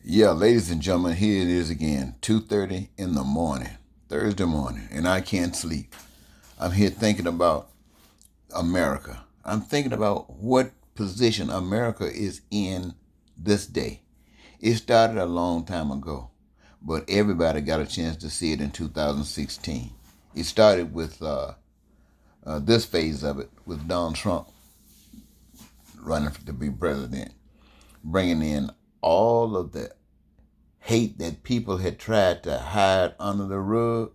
Yeah, ladies and gentlemen, here it is again, 2:30 in the morning, Thursday morning, and I can't sleep. I'm here thinking about America. I'm thinking about what position America is in this day. It started a long time ago, but everybody got a chance to see it in 2016. It started with this phase of it with Donald Trump running to be president, bringing in all of the hate that people had tried to hide under the rug.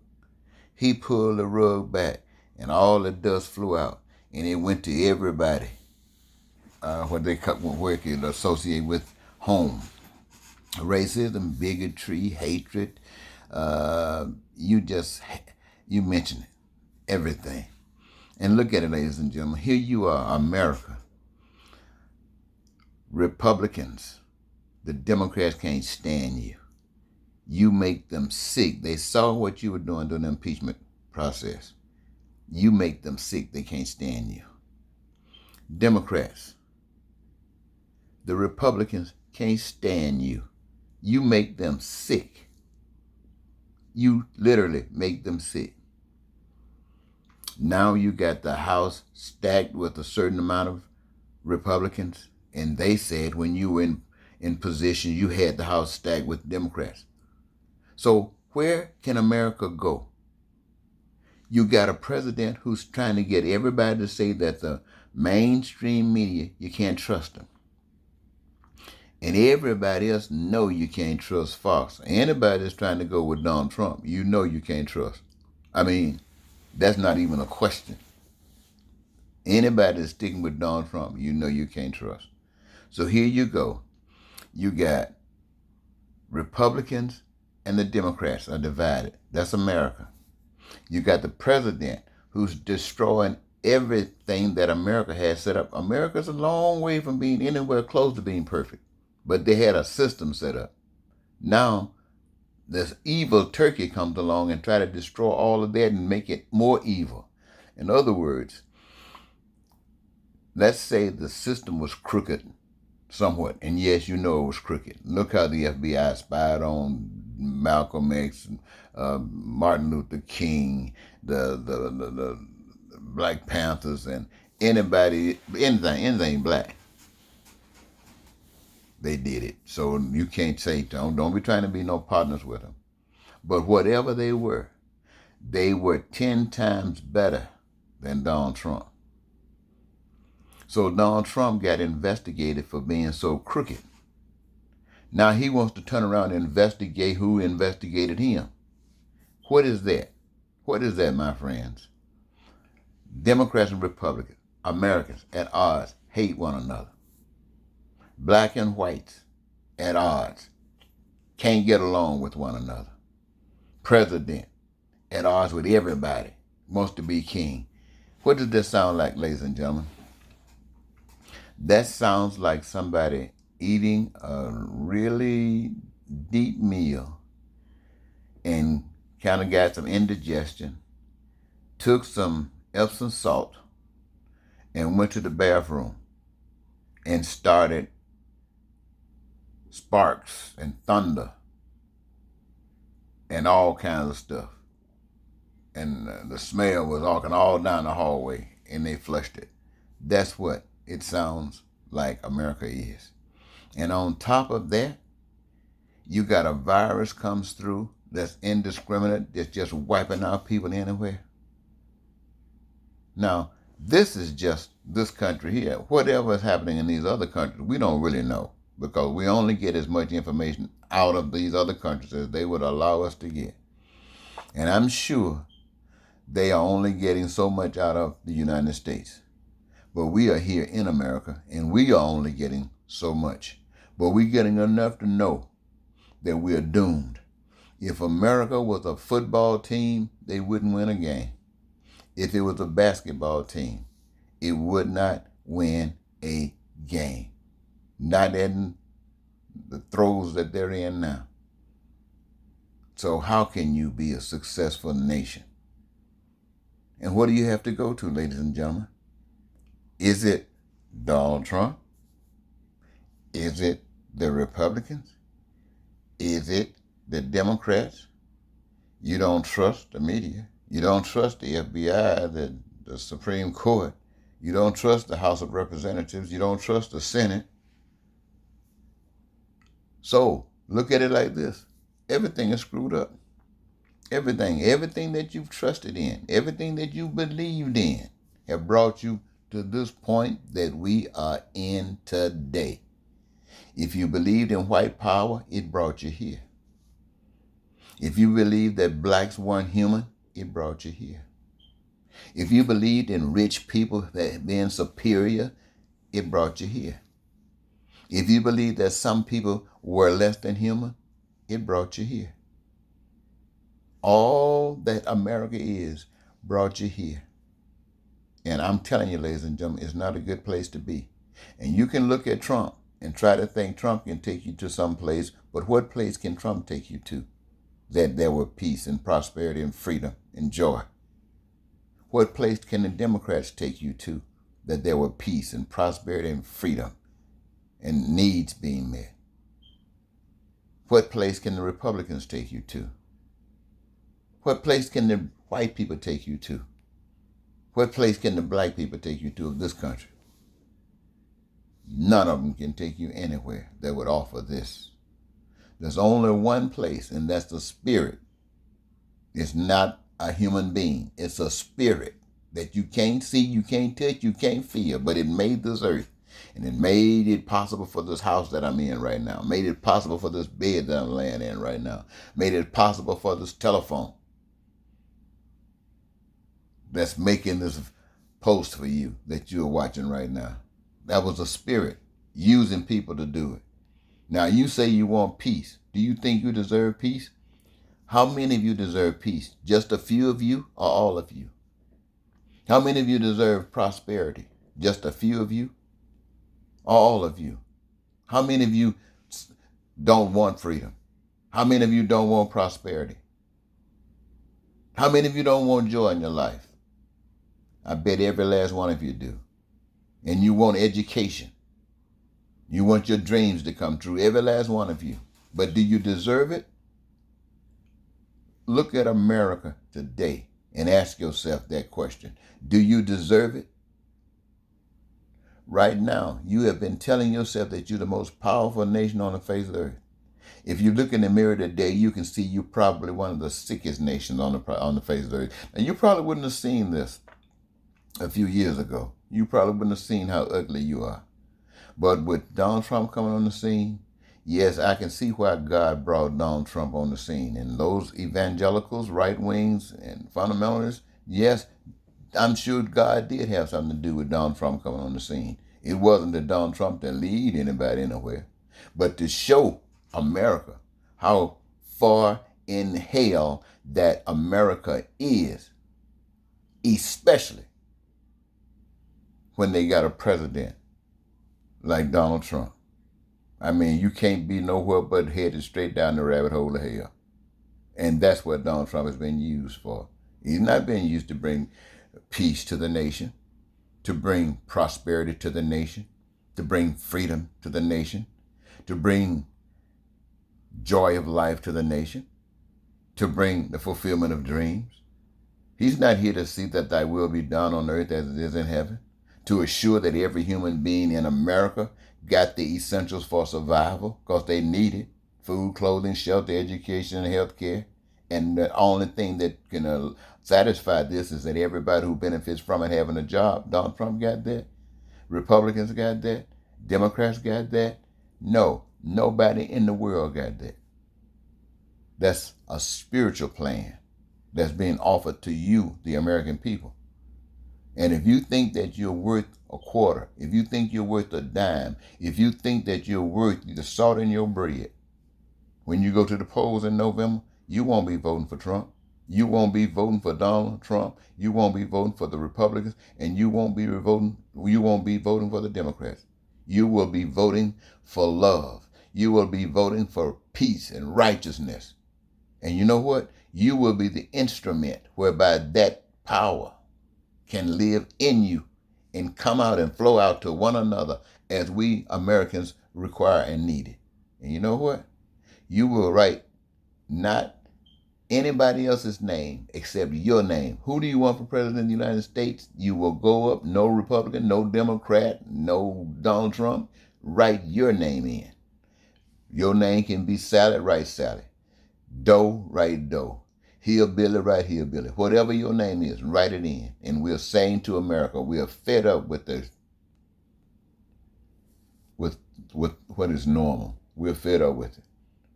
He pulled the rug back, and all the dust flew out, and it went to everybody. What they could associate with home, racism, bigotry, hatred. Uh, you just you mentioned it, everything. And look at it, ladies and gentlemen. Here you are, America. Republicans, the Democrats can't stand you. You make them sick. They saw what you were doing during the impeachment process. You make them sick. They can't stand you. Democrats, the Republicans can't stand you. You make them sick. You literally make them sick. Now you got the House stacked with a certain amount of Republicans, and they said when you were in position, you had the House stacked with Democrats. So where can America go? You got a president who's trying to get everybody to say that the mainstream media, you can't trust them. And everybody else know you can't trust Fox. Anybody that's trying to go with Donald Trump, you know you can't trust. I mean, that's not even a question. Anybody that's sticking with Donald Trump, you know you can't trust. So here you go. You got Republicans and the Democrats are divided. That's America. You got the president who's destroying everything that America has set up. America's a long way from being anywhere close to being perfect, but they had a system set up. Now, this evil turkey comes along and try to destroy all of that and make it more evil. In other words, let's say the system was crooked somewhat, and yes, you know it was crooked. Look how the FBI spied on Malcolm X, Martin Luther King, the Black Panthers, and anybody, anything black. They did it. So you can't say don't be trying to be no partners with them. But whatever they were 10 times better than Donald Trump. So Donald Trump got investigated for being so crooked. Now he wants to turn around and investigate who investigated him. What is that? What is that, my friends? Democrats and Republicans, Americans at odds, hate one another. Black and whites at odds, can't get along with one another. President at odds with everybody, wants to be king. What does this sound like, ladies and gentlemen? That sounds like somebody eating a really deep meal and kind of got some indigestion, took some Epsom salt, and went to the bathroom and started sparks and thunder and all kinds of stuff. And the smell was walking all down the hallway, and they flushed it. That's what it sounds like America is. And on top of that, you got a virus comes through that's indiscriminate, that's just wiping out people anywhere. Now, this is just this country here. Whatever is happening in these other countries, we don't really know because we only get as much information out of these other countries as they would allow us to get. And I'm sure they are only getting so much out of the United States. But we are here in America, and we are only getting so much. But we're getting enough to know that we are doomed. If America was a football team, they wouldn't win a game. If it was a basketball team, it would not win a game. Not in the throes that they're in now. So how can you be a successful nation? And what do you have to go to, ladies and gentlemen? Is it Donald Trump? Is it the Republicans? Is it the Democrats? You don't trust the media. You don't trust the FBI, the Supreme Court. You don't trust the House of Representatives. You don't trust the Senate. So look at it like this. Everything is screwed up. Everything that you've trusted in, everything that you believed in have brought you to this point that we are in today. If you believed in white power, it brought you here. If you believed that blacks weren't human, it brought you here. If you believed in rich people that being superior, it brought you here. If you believed that some people were less than human, it brought you here. All that America is brought you here. And I'm telling you, ladies and gentlemen, it's not a good place to be. And you can look at Trump and try to think Trump can take you to some place, but what place can Trump take you to? That there were peace and prosperity and freedom and joy. What place can the Democrats take you to? That there were peace and prosperity and freedom and needs being met. What place can the Republicans take you to? What place can the white people take you to? What place can the black people take you to of this country? None of them can take you anywhere that would offer this. There's only one place, and that's the spirit. It's not a human being. It's a spirit that you can't see, you can't touch, you can't feel, but it made this earth. And it made it possible for this house that I'm in right now. Made it possible for this bed that I'm laying in right now. Made it possible for this telephone that's making this post for you that you're watching right now. That was a spirit using people to do it. Now you say you want peace. Do you think you deserve peace? How many of you deserve peace? Just a few of you or all of you? How many of you deserve prosperity? Just a few of you or all of you? How many of you don't want freedom? How many of you don't want prosperity? How many of you don't want joy in your life? I bet every last one of you do. And you want education. You want your dreams to come true, every last one of you. But do you deserve it? Look at America today and ask yourself that question. Do you deserve it? Right now, you have been telling yourself that you're the most powerful nation on the face of the earth. If you look in the mirror today, you can see you're probably one of the sickest nations on the face of the earth. And you probably wouldn't have seen this a few years ago. You probably wouldn't have seen how ugly you are. But with Donald Trump coming on the scene, yes, I can see why God brought Donald Trump on the scene. And those evangelicals, right wings, and fundamentalists, yes, I'm sure God did have something to do with Donald Trump coming on the scene. It wasn't that Donald Trump to lead anybody anywhere, but to show America how far in hell that America is, especially when they got a president like Donald Trump. I mean, you can't be nowhere but headed straight down the rabbit hole of hell. And that's what Donald Trump has been used for. He's not been used to bring peace to the nation, to bring prosperity to the nation, to bring freedom to the nation, to bring joy of life to the nation, to bring the fulfillment of dreams. He's not here to see that thy will be done on earth as it is in heaven, to assure that every human being in America got the essentials for survival because they need it: food, clothing, shelter, education, and health care. And the only thing that can satisfy this is that everybody who benefits from it having a job. Donald Trump got that. Republicans got that. Democrats got that. No, nobody in the world got that. That's a spiritual plan that's being offered to you, the American people. And if you think that you're worth a quarter, if you think you're worth a dime, if you think that you're worth the salt in your bread, when you go to the polls in November, you won't be voting for Trump. You won't be voting for Donald Trump. You won't be voting for the Republicans, and you won't be voting for the Democrats. You will be voting for love. You will be voting for peace and righteousness. And you know what? You will be the instrument whereby that power can live in you and come out and flow out to one another as we Americans require and need it. And you know what? You will write not anybody else's name except your name. Who do you want for president of the United States? You will go up, no Republican, no Democrat, no Donald Trump. Write your name in. Your name can be Sally, write Sally. Doe, write Doe. Hillbilly, write Hillbilly. Whatever your name is, write it in. And we're saying to America, we are fed up with this, with what is normal. We're fed up with it.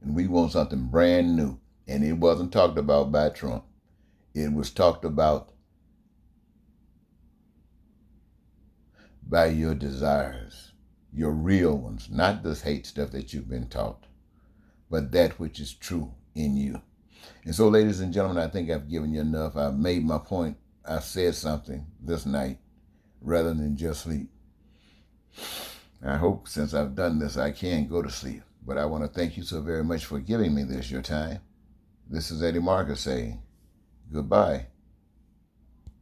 And we want something brand new. And it wasn't talked about by Trump. It was talked about by your desires, your real ones, not this hate stuff that you've been taught, but that which is true in you. And so, ladies and gentlemen, I think I've given you enough. I've made my point. I've said something this night rather than just sleep. I hope since I've done this, I can go to sleep. But I want to thank you so very much for giving me this, your time. This is Eddie Marcus saying goodbye.